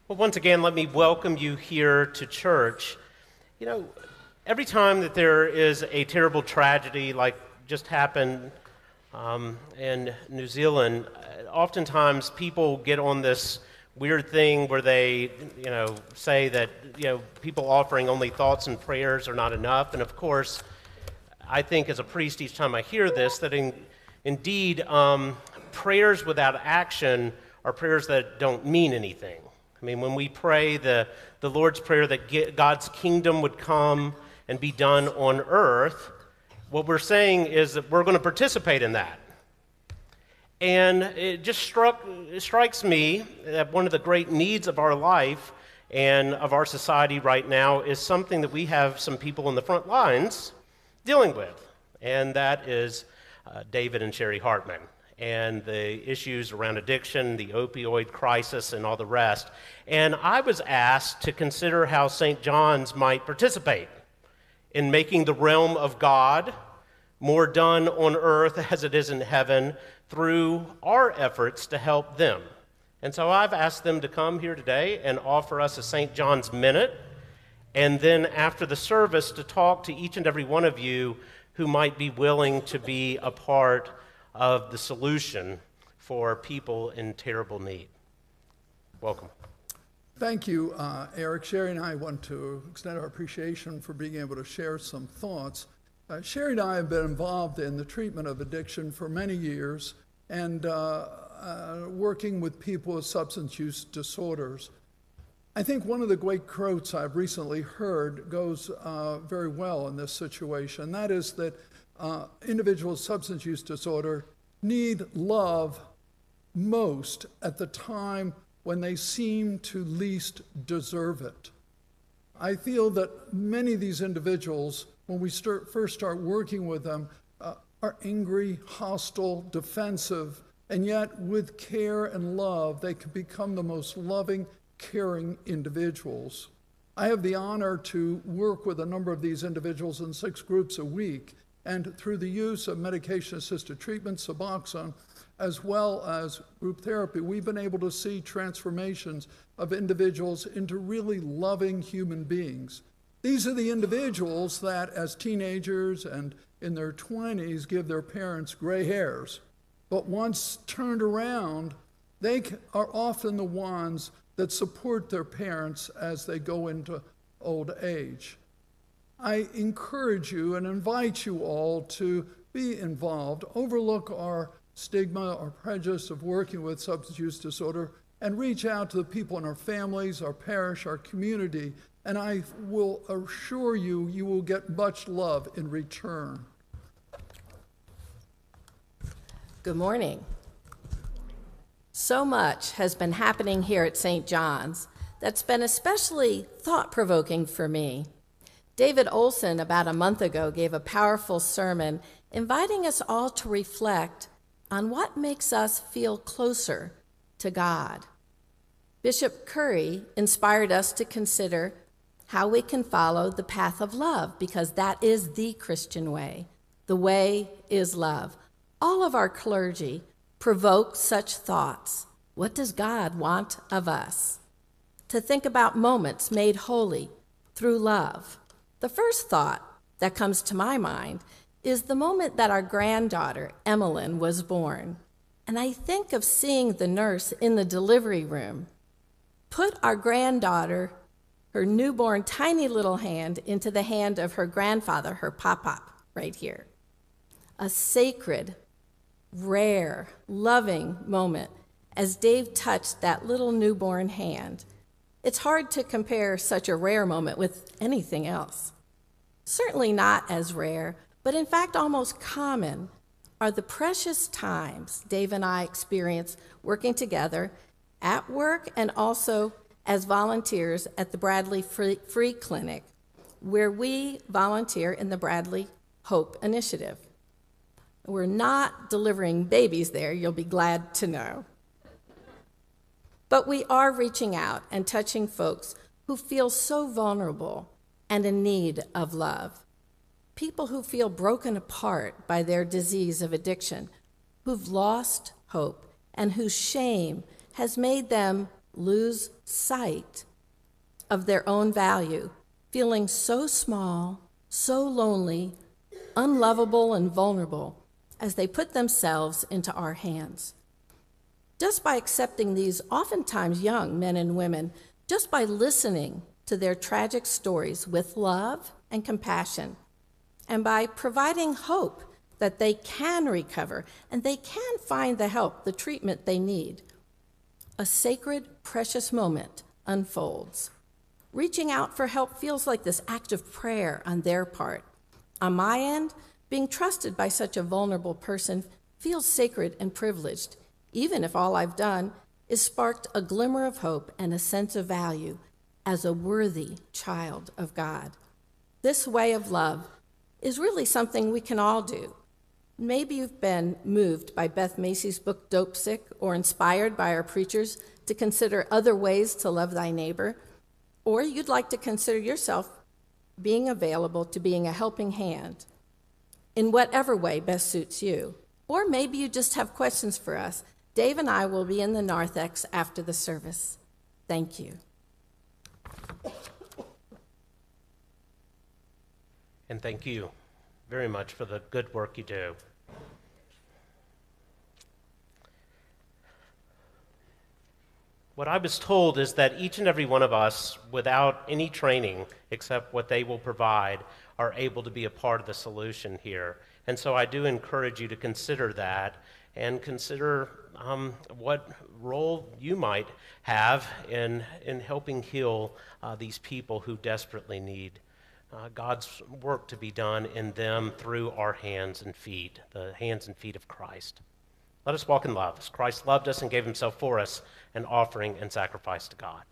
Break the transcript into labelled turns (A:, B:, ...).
A: Well, once again, let me welcome you here to church. You know, every time that there is a terrible tragedy like just happened in New Zealand, oftentimes people get on this weird thing where they, say that, people offering only thoughts and prayers are not enough. And of course, I think as a priest, each time I hear this, that indeed, prayers without action are prayers that don't mean anything. I mean, when we pray the Lord's Prayer that God's kingdom would come and be done on earth, what we're saying is that we're going to participate in that. And it strikes me that one of the great needs of our life and of our society right now is something that we have some people in the front lines dealing with, and that is David and Cheri Hartman, and the issues around addiction, the opioid crisis, and all the rest. And I was asked to consider how St. John's might participate in making the realm of God more done on earth as it is in heaven through our efforts to help them. And so I've asked them to come here today and offer us a St. John's Minute, and then after the service to talk to each and every one of you who might be willing to be a part of the solution for people in terrible need. Welcome.
B: Thank you, Eric. Cheri and I want to extend our appreciation for being able to share some thoughts. Cheri and I have been involved in the treatment of addiction for many years and working with people with substance use disorders. I think one of the great quotes I've recently heard goes very well in this situation, and that is that individuals with substance use disorder need love most at the time when they seem to least deserve it. I feel that many of these individuals, when we first start working with them, are angry, hostile, defensive, and yet with care and love, they can become the most loving, caring individuals. I have the honor to work with a number of these individuals in 6 groups a week, and through the use of medication-assisted treatment, Suboxone, as well as group therapy, we've been able to see transformations of individuals into really loving human beings. These are the individuals that, as teenagers and in their 20s, give their parents gray hairs. But once turned around, they are often the ones that support their parents as they go into old age. I encourage you and invite you all to be involved, overlook our stigma or prejudice of working with substance use disorder, and reach out to the people in our families, our parish, our community, and I will assure you, you will get much love in return.
C: Good morning. So much has been happening here at St. John's that's been especially thought-provoking for me. David Olson, about a month ago, gave a powerful sermon inviting us all to reflect on what makes us feel closer to God. Bishop Curry inspired us to consider how we can follow the path of love, because that is the Christian way. The way is love. All of our clergy provoke such thoughts. What does God want of us? To think about moments made holy through love. The first thought that comes to my mind is the moment that our granddaughter, Emmeline, was born. And I think of seeing the nurse in the delivery room put our granddaughter, her newborn tiny little hand, into the hand of her grandfather, her pop-pop, right here. A sacred, rare, loving moment as Dave touched that little newborn hand. It's hard to compare such a rare moment with anything else. Certainly not as rare, but in fact almost common, are the precious times Dave and I experience working together at work and also as volunteers at the Bradley Free Clinic, where we volunteer in the Bradley Hope Initiative. We're not delivering babies there, you'll be glad to know. But we are reaching out and touching folks who feel so vulnerable and in need of love. People who feel broken apart by their disease of addiction, who've lost hope, and whose shame has made them lose sight of their own value, feeling so small, so lonely, unlovable, and vulnerable as they put themselves into our hands. Just by accepting these oftentimes young men and women, just by listening to their tragic stories with love and compassion, and by providing hope that they can recover and they can find the help, the treatment they need, a sacred, precious moment unfolds. Reaching out for help feels like this act of prayer on their part. On my end, being trusted by such a vulnerable person feels sacred and privileged, even if all I've done is sparked a glimmer of hope and a sense of value as a worthy child of God. This way of love is really something we can all do. Maybe you've been moved by Beth Macy's book, Dope Sick, or inspired by our preachers to consider other ways to love thy neighbor, or you'd like to consider yourself being available to being a helping hand in whatever way best suits you. Or maybe you just have questions for us. Dave and I will be in the narthex after the service. Thank you.
A: And thank you very much for the good work you do. What I was told is that each and every one of us, without any training except what they will provide, are able to be a part of the solution here. And so I do encourage you to consider that and consider what role you might have in helping heal these people who desperately need God's work to be done in them through our hands and feet, the hands and feet of Christ. Let us walk in love as Christ loved us and gave himself for us, an offering and sacrifice to God.